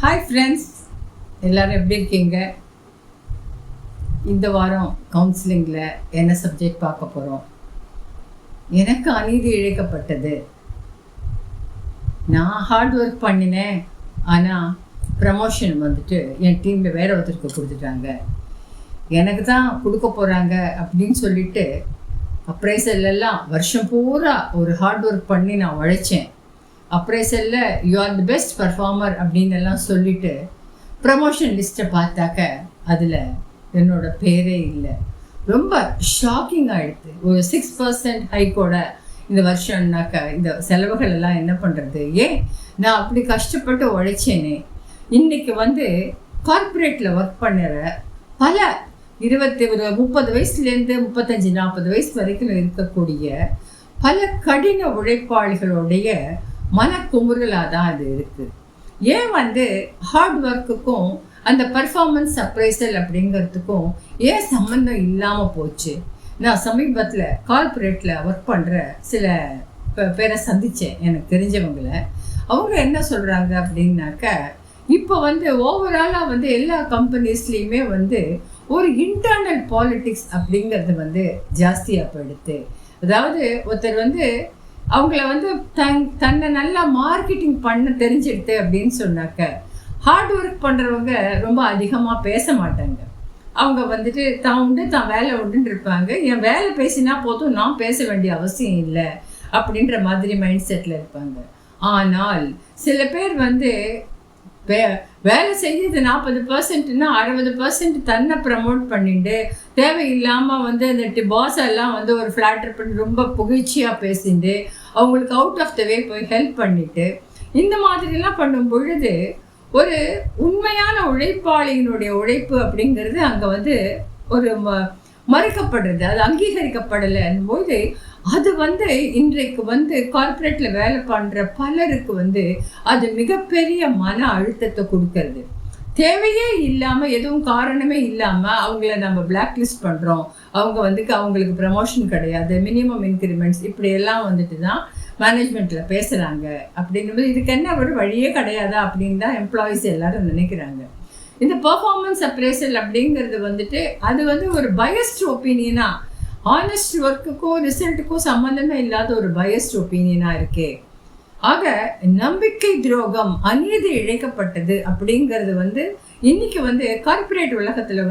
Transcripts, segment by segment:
Hi friends, எல்லோரும் எப்படி இருக்கீங்க? இந்த வாரம் கவுன்சிலிங்கில் என்ன சப்ஜெக்ட் பார்க்க போகிறோம்? எனக்கு அநீதி இழைக்கப்பட்டது. நான் ஹார்ட் ஒர்க் பண்ணினேன், ஆனால் ப்ரமோஷன் வந்துட்டு என் டீமில் வேற ஒருத்தருக்கு கொடுத்துட்டாங்க. எனக்கு தான் கொடுக்க போகிறாங்க அப்படின்னு சொல்லிட்டு அப்ரைசல்லாம் வருஷம் பூரா ஒரு ஹார்ட் ஒர்க் பண்ணி நான் உழைச்சேன். அப்ரைசலில் you are the best performer அப்படின்னு எல்லாம் சொல்லிவிட்டு ப்ரமோஷன் லிஸ்ட்டை பார்த்தாக்க அதில் என்னோட பேரே இல்லை. ரொம்ப ஷாக்கிங் ஆகிடுது. ஒரு 6% ஹைக்கோட இந்த வருஷம்னாக்க இந்த செலவுகள் எல்லாம் என்ன பண்ணுறது? ஏன் நான் அப்படி கஷ்டப்பட்டு உழைச்சேனே. இன்றைக்கி கார்ப்பரேட்டில் ஒர்க் பண்ணுற பல 30 வயசுலேருந்து 35-40 வயசு வரைக்கும் இருக்கக்கூடிய பல கடின உழைப்பாளிகளுடைய மனக்குமுறலாக தான் அது இருக்குது. ஏன் ஹார்ட் ஒர்க்குக்கும் அந்த பர்ஃபார்மன்ஸ் அப்ரைசல் அப்படிங்கிறதுக்கும் ஏன் சம்மந்தம் இல்லாமல் போச்சு? நான் சமீபத்தில் கார்ப்பரேட்டில் ஒர்க் பண்ணுற சில பேரை சந்தித்தேன், எனக்கு தெரிஞ்சவங்கள. அவங்க என்ன சொல்கிறாங்க அப்படின்னாக்க, இப்போ ஓவராலாக எல்லா கம்பெனிஸ்லேயுமே ஒரு இன்டர்னல் பாலிட்டிக்ஸ் அப்படிங்கிறது ஜாஸ்தியாக போயிடுது. அதாவது ஒருத்தர் அவங்கள தன்னை நல்லா மார்க்கெட்டிங் பண்ண தெரிஞ்சிடுது அப்படின்னு சொன்னாக்க, ஹார்ட் ஒர்க் பண்ணுறவங்க ரொம்ப அதிகமாக பேச மாட்டாங்க. அவங்க தான் உண்டு தான் வேலை உண்டுன்னு இருப்பாங்க. என் வேலை பேசினா போதும், நான் பேச வேண்டிய அவசியம் இல்லை அப்படின்ற மாதிரி மைண்ட் செட்டில் இருப்பாங்க. ஆனால் சில பேர் வேலை செய்யுது 40%ன்னா 60% தன்னை ப்ரமோட் பண்ணிட்டு தேவையில்லாமல் அந்த பாஸ் எல்லாம் ஒரு ஃப்ளாட்டர் பண்ணி ரொம்ப புகழ்ச்சியாக பேசிட்டு அவங்களுக்கு அவுட் ஆஃப் த வே போய் ஹெல்ப் பண்ணிட்டு இந்த மாதிரிலாம் பண்ணும் பொழுது ஒரு உண்மையான உழைப்பாளியினுடைய உழைப்பு அப்படிங்கிறது அங்கே ஒரு மறுக்கப்படுறது, அது அங்கீகரிக்கப்படலைன்னும் போது அது இன்றைக்கு கார்ப்பரேட்டில் வேலை பண்ணுற பலருக்கு அது மிகப்பெரிய மன அழுத்தத்தை கொடுக்கறது. தேவையே இல்லாமல், எதுவும் காரணமே இல்லாமல் அவங்கள நம்ம பிளாக் லிஸ்ட் பண்ணுறோம். அவங்க அவங்களுக்கு ப்ரமோஷன் கிடையாது, மினிமம் இன்க்ரிமெண்ட்ஸ் இப்படியெல்லாம் தான் மேனேஜ்மெண்ட்டில் பேசுகிறாங்க. அப்படின்னும்போது இதுக்கு என்ன ஒரு வழியே கிடையாதா அப்படின்னு தான் எம்ப்ளாயீஸ் எல்லாரும் நினைக்கிறாங்க. இந்த பெர்ஃபார்மன்ஸ் அப்ரைசல் அப்படிங்கிறது அது ஒரு பயஸ்ட் ஒப்பீனியனாக, ஆனஸ்ட் ஒர்க்குக்கும் ரிசல்ட்டுக்கும் சம்மந்தமே இல்லாத ஒரு பயஸ்ட் ஒப்பீனியனாக இருக்கே. ஆக நம்பிக்கை துரோகம், அநீதி இழைக்கப்பட்டது அப்படிங்கிறது இன்னைக்கு கார்ப்பரேட் உலகத்தில்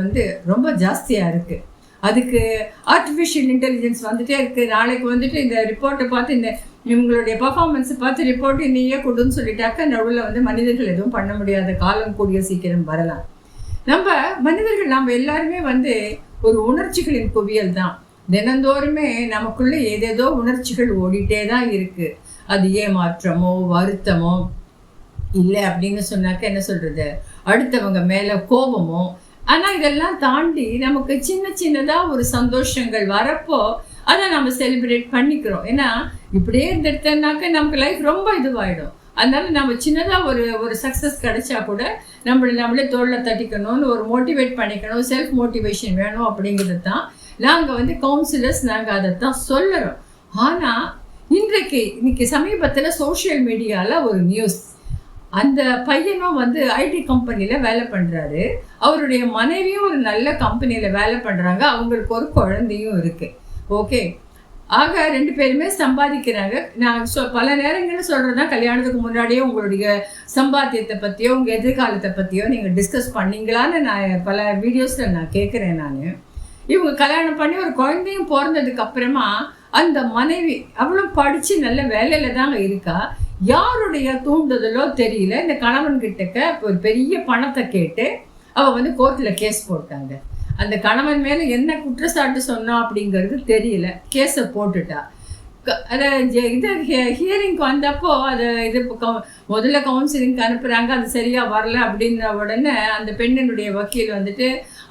ரொம்ப ஜாஸ்தியாக இருக்குது. அதுக்கு ஆர்டிஃபிஷியல் இன்டெலிஜென்ஸ் இருக்குது. நாளைக்கு இந்த ரிப்போர்ட்டை பார்த்து இந்த இவங்களுடைய பர்ஃபார்மன்ஸை பார்த்து ரிப்போர்ட் இன்னையே கொடுன்னு சொல்லிட்டாக்க நடுவில் மனிதர்கள் எதுவும் பண்ண முடியாத காலம் கூடிய சீக்கிரம் வரலாம். நம்ம மனிதர்கள் நாம் எல்லாருமே ஒரு உணர்ச்சிகளின் குவியல் தான். தினந்தோறுமே நமக்குள்ளே ஏதேதோ உணர்ச்சிகள் ஓடிட்டே தான் இருக்குது. அது ஏமாற்றமோ வருத்தமோ இல்லை அப்படின்னு சொன்னாக்க என்ன சொல்கிறது, அடுத்தவங்க மேலே கோபமோ. ஆனால் இதெல்லாம் தாண்டி நமக்கு சின்ன சின்னதாக ஒரு சந்தோஷங்கள் வரப்போ அதை நம்ம செலிப்ரேட் பண்ணிக்கிறோம். ஏன்னா இப்படியே இருந்துட்டோம்னாக்க நமக்கு லைஃப் ரொம்ப இதுவாகிடும். அதனால நம்ம சின்னதாக ஒரு சக்ஸஸ் கிடைச்சா கூட நம்மளே தோளில் தட்டிக்கணும்னு ஒரு மோட்டிவேட் பண்ணிக்கணும், செல்ஃப் மோட்டிவேஷன் வேணும் அப்படிங்கிறது தான் நாங்கள் கவுன்சிலர்ஸ் நாங்கள் அதைத்தான் சொல்லுறோம். ஆனால் இன்னைக்கு சமீபத்தில் சோஷியல் மீடியாவில் ஒரு நியூஸ், அந்த பையனும் ஐடி கம்பெனியில் வேலை பண்ணுறாரு, அவருடைய மனைவியும் ஒரு நல்ல கம்பெனியில் வேலை பண்ணுறாங்க, அவங்களுக்கு ஒரு குழந்தையும் இருக்குது. ஓகே, ஆக 2 பேருமே சம்பாதிக்கிறாங்க. நான் பல நேரங்களில் சொல்கிறது தான், கல்யாணத்துக்கு முன்னாடியே உங்களுடைய சம்பாத்தியத்தை பற்றியோ உங்கள் எதிர்காலத்தை பற்றியோ நீங்கள் டிஸ்கஸ் பண்ணிங்களான்னு நான் பல வீடியோஸில் நான் கேட்குறேன். நான் இவங்க கல்யாணம் பண்ணி ஒரு குழந்தையும் பிறந்ததுக்கு அப்புறமா அந்த மனைவி அவளும் படித்து நல்ல வேலையில் தாங்க இருக்கா. யாருடைய தூண்டுதலோ தெரியல, இந்த கணவன்கிட்டக்க ஒரு பெரிய பணத்தை கேட்டு அவள் கோர்ட்டில் கேஸ் போட்டாங்க. அந்த கணவன் மேலே என்ன குற்றச்சாட்டு சொன்னா அப்படிங்கிறது தெரியல, கேஸை போட்டுட்டா. அதை இது ஹியரிங்க்கு வந்தப்போ அதை முதல்ல கவுன்சிலிங்க்கு அனுப்புகிறாங்க, அது சரியாக வரல அப்படின்ன உடனே அந்த பெண்ணினுடைய வக்கீல்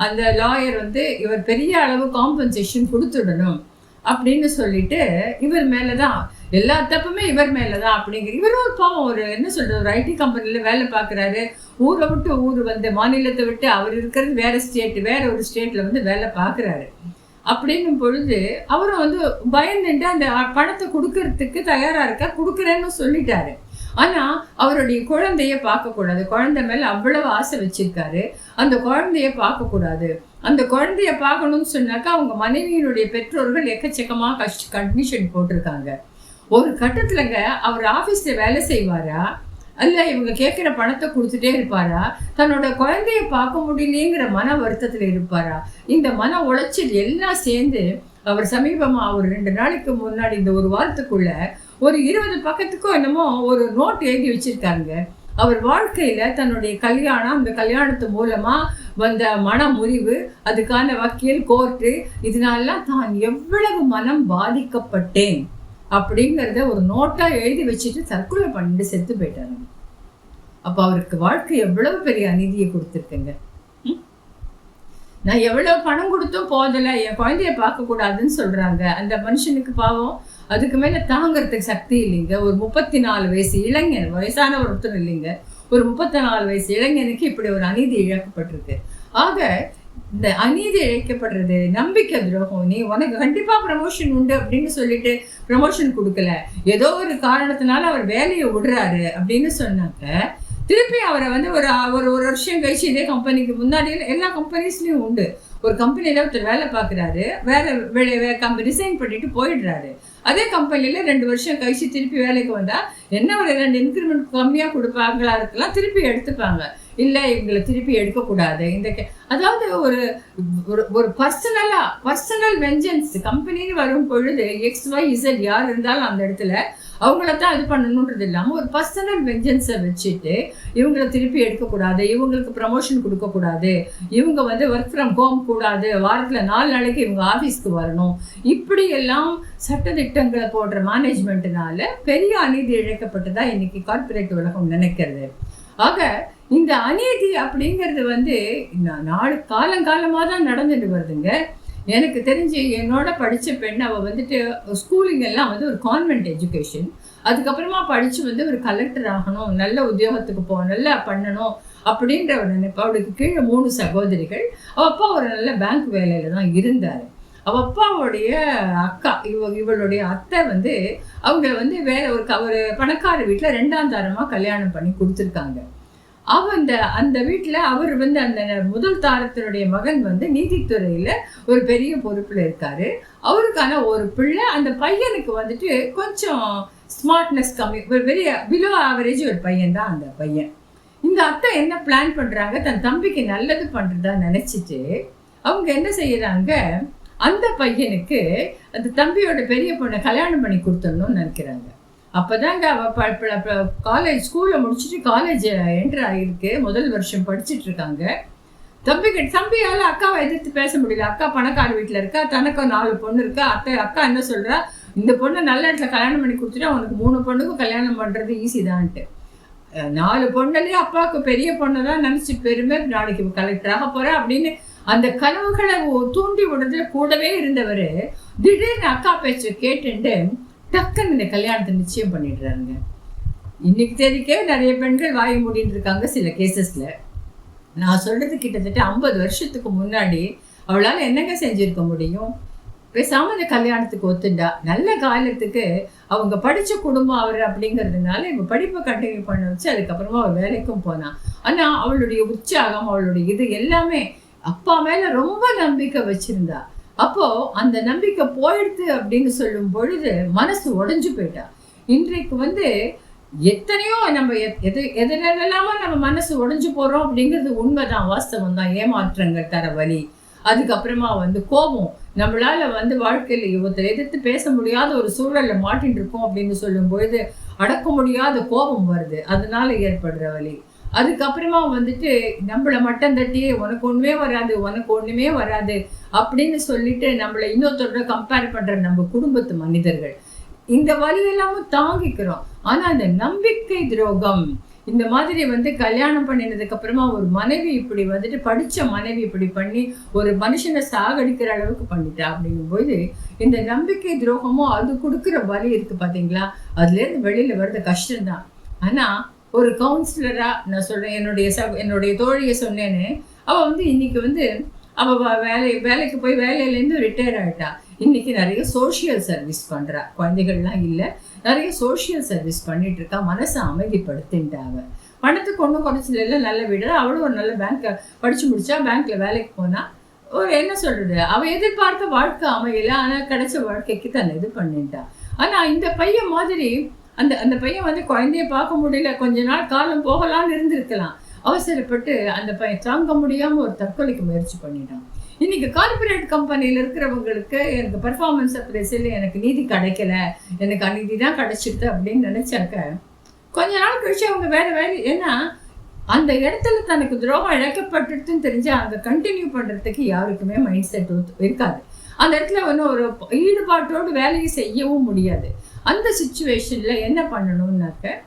அந்த லாயர் இவர் பெரிய அளவு காம்பன்சேஷன் கொடுத்துடணும் அப்படின்னு சொல்லிட்டு இவர் மேலே தான் எல்லா தப்புமே இவர் மேலே தான் அப்படிங்கிற. இவர் ஒரு பாவம், ஒரு என்ன சொல்கிறது, ஒரு ஐடி கம்பெனியில் வேலை பார்க்குறாரு. ஊரை விட்டு ஊர் மாநிலத்தை விட்டு அவர் இருக்கிறது வேறு ஸ்டேட்டு, வேறு ஒரு ஸ்டேட்டில் வேலை பார்க்குறாரு. அப்படின்னும் பொழுது அவரும் பயந்துட்டு அந்த பணத்தை கொடுக்கறதுக்கு தயாராக இருக்கா, கொடுக்குறேன்னு சொல்லிட்டாரு. ஆனால் அவருடைய குழந்தைய பார்க்கக்கூடாது. குழந்தை மேலே அவ்வளவு ஆசை வச்சிருக்காரு. அந்த குழந்தைய பார்க்கக்கூடாது. அந்த குழந்தைய பார்க்கணும்னு சொன்னாக்கா அவங்க மனைவியினுடைய பெற்றோர்கள் எக்கச்சக்கமாக கண்டிஷன் போட்டிருக்காங்க. ஒரு கட்டத்துலங்க அவர் ஆஃபீஸில் வேலை செய்வாரா, அல்ல இவங்க கேட்குற பணத்தை கொடுத்துட்டே இருப்பாரா, தன்னோட குழந்தைய பார்க்க முடியலேங்கிற மன வருத்தத்தில் இருப்பாரா? இந்த மன உளைச்சல் எல்லாம் சேர்ந்து அவர் சமீபமாக ஒரு 2 நாளைக்கு முன்னாடி இந்த ஒரு வாரத்துக்குள்ள ஒரு 20 பக்கத்துக்கும் என்னமோ ஒரு நோட் எழுதி வச்சிருக்காங்க. அவர் வாழ்க்கையில் தன்னுடைய கல்யாணம், அந்த கல்யாணத்து மூலமாக வந்த மன முறிவு, அதுக்கான வக்கீல், கோர்ட்டு, இதனாலாம் தான் எவ்வளவு மனம் பாதிக்கப்பட்டேன் அப்படிங்கிறத ஒரு நோட்டாக எழுதி வச்சுட்டு தற்கொலை பண்ணிட்டு செத்து போயிட்டாரு. அப்போ அவருக்கு வாழ்க்கை எவ்வளவு பெரிய அநீதியை கொடுத்துருக்குங்க. நான் எவ்வளோ பணம் கொடுத்தும் போதலை, என் குழந்தைய பார்க்கக்கூடாதுன்னு சொல்கிறாங்க. அந்த மனுஷனுக்கு பாவம் அதுக்கு மேலே தாங்கிறதுக்கு சக்தி இல்லைங்க. ஒரு 34 வயசு இளைஞன், வயசான ஒருத்தர் இல்லைங்க, ஒரு 34 வயசு இளைஞனுக்கு இப்படி ஒரு அநீதி இழக்கப்பட்டிருக்கு. ஆக இந்த அநீதி இழைக்கப்படுறது நம்பிக்கை துரோகம். நீ உனக்கு கண்டிப்பாக ப்ரமோஷன் உண்டு அப்படின்னு சொல்லிட்டு ப்ரமோஷன் கொடுக்கல, ஏதோ ஒரு காரணத்தினால அவர் வேலையை விடுறாரு அப்படின்னு சொன்னாக்க திருப்பி அவரை வந்து ஒரு வருஷம் கழிச்சு இதே கம்பெனிக்கு, முன்னாடி எல்லா கம்பெனிஸ்லையும் உண்டு, ஒரு கம்பெனியில் ஒருத்தர் வேலை பார்க்குறாரு, ரிசைன் பண்ணிட்டு போயிடுறாரு. அதே கம்பெனியில் 2 வருஷம் கழிச்சு திருப்பி வேலைக்கு வந்தால் என்ன ஒரு 2 இன்க்ரிமெண்ட் கம்மியாக கொடுப்பாங்களா இருக்கலாம், திருப்பி எடுத்துப்பாங்க. இல்லை இவங்களை திருப்பி எடுக்கக்கூடாது. அதாவது ஒரு ஒரு பர்சனல் வெஞ்சன்ஸ் கம்பெனின்னு வரும் பொழுது XYZ யார் இருந்தாலும் அந்த இடத்துல அவங்களத்தான் இது பண்ணணுன்றது இல்லாமல் ஒரு பர்சனல் வெஞ்சன்ஸை வச்சுட்டு இவங்களை திருப்பி எடுக்கக்கூடாது, இவங்களுக்கு ப்ரமோஷன் கொடுக்கக்கூடாது, இவங்க வந்து ஒர்க் ஃப்ரம் ஹோம் கூடாது, வாரத்தில் 4 நாளைக்கு இவங்க ஆஃபீஸ்க்கு வரணும், இப்படி எல்லாம் சட்டத்திட்டங்களை போடுற மேனேஜ்மெண்ட்னால பெரிய அநீதி இழைக்கப்பட்டதா இன்னைக்கு கார்பரேட் உலகம் நினைக்கிறது. ஆக இந்த அநீதி அப்படிங்கிறது வந்து காலங்காலமாக தான் நடந்துட்டு வருதுங்க. எனக்கு தெரிஞ்சு என்னோட படித்த பெண், அவள் வந்துட்டு ஸ்கூலிங் எல்லாம் வந்து ஒரு கான்வென்ட் எஜுகேஷன், அதுக்கப்புறமா படித்து வந்து ஒரு கலெக்டர் ஆகணும், நல்ல உத்தியோகத்துக்கு நல்லா பண்ணணும் அப்படின்ற ஒரு நினைப்பு. அவளுக்கு கீழே 3 சகோதரிகள். அவள் அப்பா ஒரு நல்ல பேங்க் வேலையில் தான் இருந்தார். அவள் அப்பாவுடைய அக்கா, இவளுடைய அத்தை வந்து அவங்கள வந்து வேற ஒரு பணக்கார வீட்டில் 2ஆம் தாரமாக கல்யாணம் பண்ணி கொடுத்துருக்காங்க. அந்த வீட்டில் அவர் வந்து அந்த முதல் தாரத்தினுடைய மகன் வந்து நீதித்துறையில் ஒரு பெரிய பொறுப்பில் இருக்காரு. அவருக்கான ஒரு பிள்ளை, அந்த பையனுக்கு வந்துட்டு கொஞ்சம் ஸ்மார்ட்னஸ் கம்மி, ஒரு பெரிய பிலோ ஆவரேஜ் ஒரு பையன் தான் அந்த பையன். இந்த அத்தை என்ன பிளான் பண்ணுறாங்க, தன் தம்பிக்கு நல்லது பண்ணுறதா நினச்சிட்டு அவங்க என்ன செய்யறாங்க, அந்த பையனுக்கு அந்த தம்பியோட பெரிய பொண்ணை கல்யாணம் பண்ணி கொடுத்துடணும்னு நினைக்கிறாங்க. அப்போதாங்க அவள் காலேஜ் ஸ்கூலில் முடிச்சுட்டு காலேஜ் என்ட்ரு ஆகிருக்கு, முதல் வருஷம் படிச்சுட்டு இருக்காங்க. தம்பியால் அக்காவை எதிர்த்து பேச முடியல. அக்கா பணக்கார வீட்டில் இருக்கா, தனக்கும் 4 பொண்ணு இருக்கா. அக்கா என்ன சொல்கிறா, இந்த பொண்ணை நல்ல இடத்துல கல்யாணம் பண்ணி கொடுத்துட்டா உனக்கு 3 பொண்ணுக்கும் கல்யாணம் பண்ணுறது ஈஸி தான்ட்டு. 4 பொண்ணுலேயே அப்பாவுக்கு பெரிய பொண்ணை தான் நினச்சி பெருமை, நாளைக்கு கலெக்டராக போகிறேன் அப்படின்னு அந்த கனவுகளை தூண்டி விடுறதுல கூடவே இருந்தவர் திடீர்னு அக்கா பேச்சு கேட்டுட்டு டக்குன்னு இந்த கல்யாணத்தை நிச்சயம் பண்ணிடுறாருங்க. இன்னைக்கு தேதிக்கே நிறைய பெண்கள் வாய மூடிட்டு இருக்காங்க சில கேசஸ்ல. நான் சொல்றது கிட்டத்தட்ட 50 வருஷத்துக்கு முன்னாடி அவளால் என்னங்க செஞ்சிருக்க முடியும்? பேசாம இந்த கல்யாணத்துக்கு ஒத்துண்டா. நல்ல காலத்துக்கு அவங்க படிச்ச குடும்பம் அவர் அப்படிங்கிறதுனால இவங்க படிப்பை கண்டினியூ பண்ண வச்சு அதுக்கப்புறமா அவள் வேலைக்கும் போனான். ஆனா அவளுடைய உற்சாகம், அவளுடைய இது எல்லாமே அப்பா மேல ரொம்ப நம்பிக்கை வச்சிருந்தா. அப்போ அந்த நம்பிக்கை போயிடுது அப்படின்னு சொல்லும் பொழுது மனசு உடைஞ்சு போயிட்டா. இன்றைக்கு வந்து எத்தனையோ நம்ம எதனாலலாமா நம்ம மனசு உடைஞ்சு போறோம் அப்படிங்கிறது உண்மைதான், வாஸ்தவம் தான். ஏமாற்றங்கள் தர வலி, அதுக்கப்புறமா வந்து கோபம், நம்மளால வந்து வாழ்க்கையில ஒருத்தர் எதிர்த்து பேச முடியாத ஒரு சூழல்ல மாட்டின்னு இருக்கோம் அப்படின்னு சொல்லும் பொழுது அடக்க முடியாத கோபம் வருது, அதனால ஏற்படுற வலி. அதுக்கப்புறமா வந்துட்டு நம்மளை மட்டம் தட்டி உனக்கு ஒண்ணுமே வராது அப்படின்னு சொல்லிட்டு நம்மளை இன்னொருத்தரோட கம்பேர் பண்ற நம்ம குடும்பத்து மனிதர்கள், இந்த வழியெல்லாமும் தாங்கிக்கிறோம். ஆனா அந்த நம்பிக்கை துரோகம், இந்த மாதிரி வந்து கல்யாணம் பண்ணினதுக்கு அப்புறமா ஒரு மனைவி இப்படி வந்துட்டு படிச்ச மனைவி இப்படி பண்ணி ஒரு மனுஷனை சாகடிக்கிற அளவுக்கு பண்ணிட்டா அப்படிங்கும்போது இந்த நம்பிக்கை துரோகமும் அது கொடுக்குற வலி இருக்கு பாத்தீங்களா, அதுல இருந்து வெளியில வர்றது கஷ்டம்தான். ஆனா ஒரு கவுன்சிலரா நான் சொல்றேன், என்னுடைய தோழியை சொன்னேன்னு, அவள் வந்து இன்னைக்கு வந்து அவள் வேலைக்கு போய் வேலையிலேருந்து ரிட்டையர் ஆகிட்டா. இன்னைக்கு நிறைய சோஷியல் சர்வீஸ் பண்ணுறா. குழந்தைகள்லாம் இல்லை, நிறைய சோஷியல் சர்வீஸ் பண்ணிட்டு இருக்கா. மனசை அமைதிப்படுத்தின்ட்டாங்க. பணத்துக்கு ஒன்றும் குறைச்சல இல்லை, நல்ல வீடு. அவளும் ஒரு நல்ல பேங்க் படித்து முடிச்சா, பேங்க்கில் வேலைக்கு போனால் ஒரு என்ன சொல்கிறது, அவள் எதிர்பார்த்த வாழ்க்கை அமையல. ஆனால் கிடைச்ச வாழ்க்கைக்கு தன்னை இது பண்ணிட்டா. ஆனால் இந்த பையன் மாதிரி அந்த பையன் வந்து குழந்தைய பார்க்க முடியல, கொஞ்ச நாள் காலம் போகலான்னு இருந்திருக்கலாம். அவசரப்பட்டு அந்த பையன் தாங்க முடியாமல் ஒரு தற்கொலைக்கு முயற்சி பண்ணிட்டான். இன்னைக்கு கார்பரேட் கம்பெனியில் இருக்கிறவங்களுக்கு எனக்கு பர்ஃபார்மன்ஸ் அப்ரைஸில் எனக்கு நீதி கிடைக்கல, எனக்கு அநீதி தான் கிடைச்சிடுது அப்படின்னு நினச்சாக்க கொஞ்ச நாள் கழிச்சு அவங்க வேற வேலை, ஏன்னா அந்த இடத்துல தனக்கு துரோகம் இழக்கப்பட்டுன்னு தெரிஞ்சால் அங்கே கண்டினியூ பண்ணுறதுக்கு யாருக்குமே மைண்ட் செட் இருக்காது. அந்த இடத்துல வந்து ஒரு ஈடுபாட்டோடு வேலையை செய்யவும் முடியாது. அந்த சுச்சுவேஷனில் என்ன பண்ணணும்னாக்க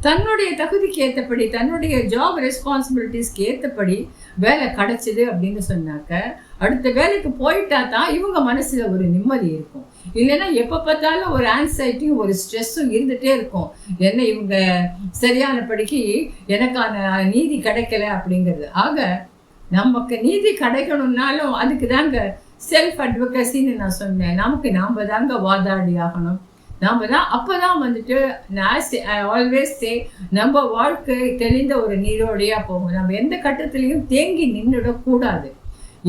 தன்னுடைய தகுதிக்கு ஏற்றபடி, தன்னுடைய ஜாப் ரெஸ்பான்சிபிலிட்டிஸ்க்கு ஏற்றபடி வேலை கிடைச்சிது அப்படின்னு சொன்னாக்க அடுத்த வேலைக்கு போயிட்டா தான் இவங்க மனசில் ஒரு நிம்மதி இருக்கும். இல்லைன்னா எப்போ பார்த்தாலும் ஒரு ஆன்சைட்டியும் ஒரு ஸ்ட்ரெஸ்ஸும் இருந்துகிட்டே இருக்கும். என்ன இவங்க சரியானபடிக்கு எனக்கான நீதி கிடைக்கல அப்படிங்கிறது. ஆக நமக்கு நீதி கிடைக்கணும்னாலும் அதுக்கு தாங்க செல்ஃப் அட்வொகசின்னு நான் சொன்னேன். நமக்கு நாம் தாங்க வாதாடி ஆகணும். நாம் தான் அப்போ தான் வந்துட்டு ஐ ஆல்வேஸ் சே நம்ம வாழ்க்கை தெளிந்த ஒரு நீரோடையாக போகும். நம்ம எந்த கட்டத்துலேயும் தேங்கி நின்றுடக்கூடாது.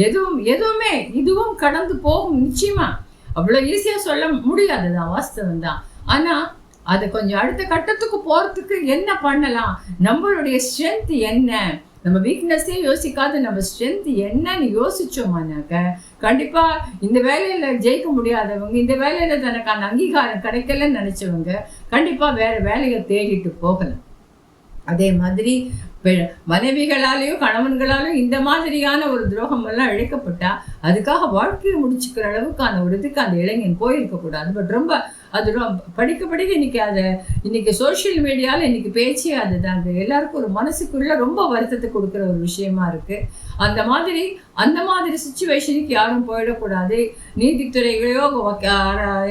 எதுவுமே இதுவும் கடந்து போகும் நிச்சயமாக. அவ்வளோ ஈஸியாக சொல்ல முடியாது தான், வாஸ்தவம் தான். ஆனால் அது கொஞ்சம் அடுத்த கட்டத்துக்கு போகிறதுக்கு என்ன பண்ணலாம், நம்மளுடைய ஸ்ட்ரென்த் என்ன, நம்ம வீக்னஸே யோசிக்காத நம்ம ஸ்ட்ரென்த் என்னன்னு யோசிச்சோமானாக்க கண்டிப்பாக இந்த வேலையில் ஜெயிக்க முடியாதவங்க, இந்த வேலையில் தனக்கான அங்கீகாரம் கிடைக்கலன்னு நினச்சவங்க கண்டிப்பாக வேறு வேலையை தேடிட்டு போகலாம். அதே மாதிரி மனைவிகளாலேயும் கணவன்களாலும் இந்த மாதிரியான ஒரு துரோகம் எல்லாம் இழைக்கப்பட்டா அதுக்காக வாழ்க்கையை முடிச்சுக்கிற அளவுக்கான ஒரு இதுக்கு அந்த இளைஞன் போயிருக்கக்கூடாது. பட் ரொம்ப அது படிக்க இன்னைக்கு சோஷியல் மீடியாவில் இன்னைக்கு பேச்சே அதுதாங்க எல்லாருக்கும் ஒரு மனசுக்குள்ள ரொம்ப வருத்தத்தை கொடுக்குற ஒரு விஷயமா இருக்கு. அந்த மாதிரி சுச்சுவேஷனுக்கு யாரும் போயிடக்கூடாது. நீதித்துறைகளோ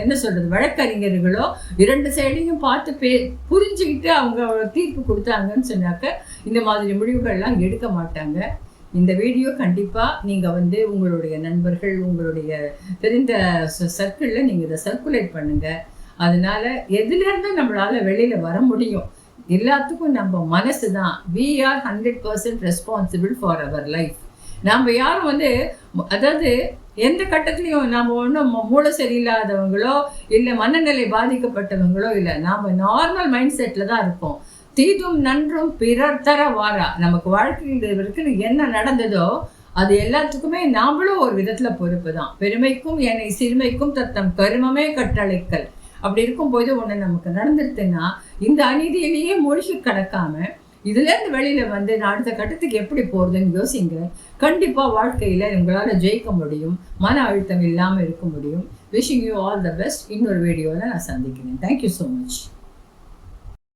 என்ன சொல்றது, வழக்கறிஞர்களோ இரண்டு சைடையும் பார்த்து புரிஞ்சுக்கிட்டு அவங்க தீர்ப்பு கொடுத்தாங்கன்னு சொன்னாக்க இந்த மாதிரி முடிவுகள்லாம் எடுக்க மாட்டாங்க. இந்த வீடியோ கண்டிப்பாக நீங்கள் வந்து உங்களுடைய நண்பர்கள், உங்களுடைய தெரிந்த சர்க்கிளில் நீங்கள் இதை சர்க்குலேட் பண்ணுங்கள். அதனால எதுலேருந்து நம்மளால் வெளியில் வர முடியும். எல்லாத்துக்கும் நம்ம மனசு தான். we are 100% responsible for our life. நம்ம யாரும் வந்து அதாவது எந்த கட்டத்துலையும் நாம் ஒன்றும் மூளை சரியில்லாதவங்களோ இல்லை மனநிலை பாதிக்கப்பட்டவங்களோ இல்லை, நாம் நார்மல் மைண்ட் செட்டில் தான் இருப்போம். தீதும் நன்றும் பிறர் தர வாரா. நமக்கு வாழ்க்கைக்கு என்ன நடந்ததோ அது எல்லாத்துக்குமே நாமளும் ஒரு விதத்தில் பொறுப்பு தான். பெருமைக்கும் என்னை சிறுமைக்கும் தத்தம் கருமமே கட்டளைக்கல். அப்படி இருக்கும்போது ஒன்று நமக்கு நடந்துருதுன்னா இந்த அநீதியிலேயே மூழ்கி கிடக்காம இதுலேருந்து வெளியில் வந்து அடுத்த கட்டத்துக்கு எப்படி போகிறதுன்னு யோசிங்க. கண்டிப்பாக வாழ்க்கையில் உங்களால் ஜெயிக்க முடியும், மன அழுத்தம் இல்லாமல் இருக்க முடியும். Wishing you all the best. இன்னொரு வீடியோவில் நான் சந்திக்கிறேன். Thank you so much.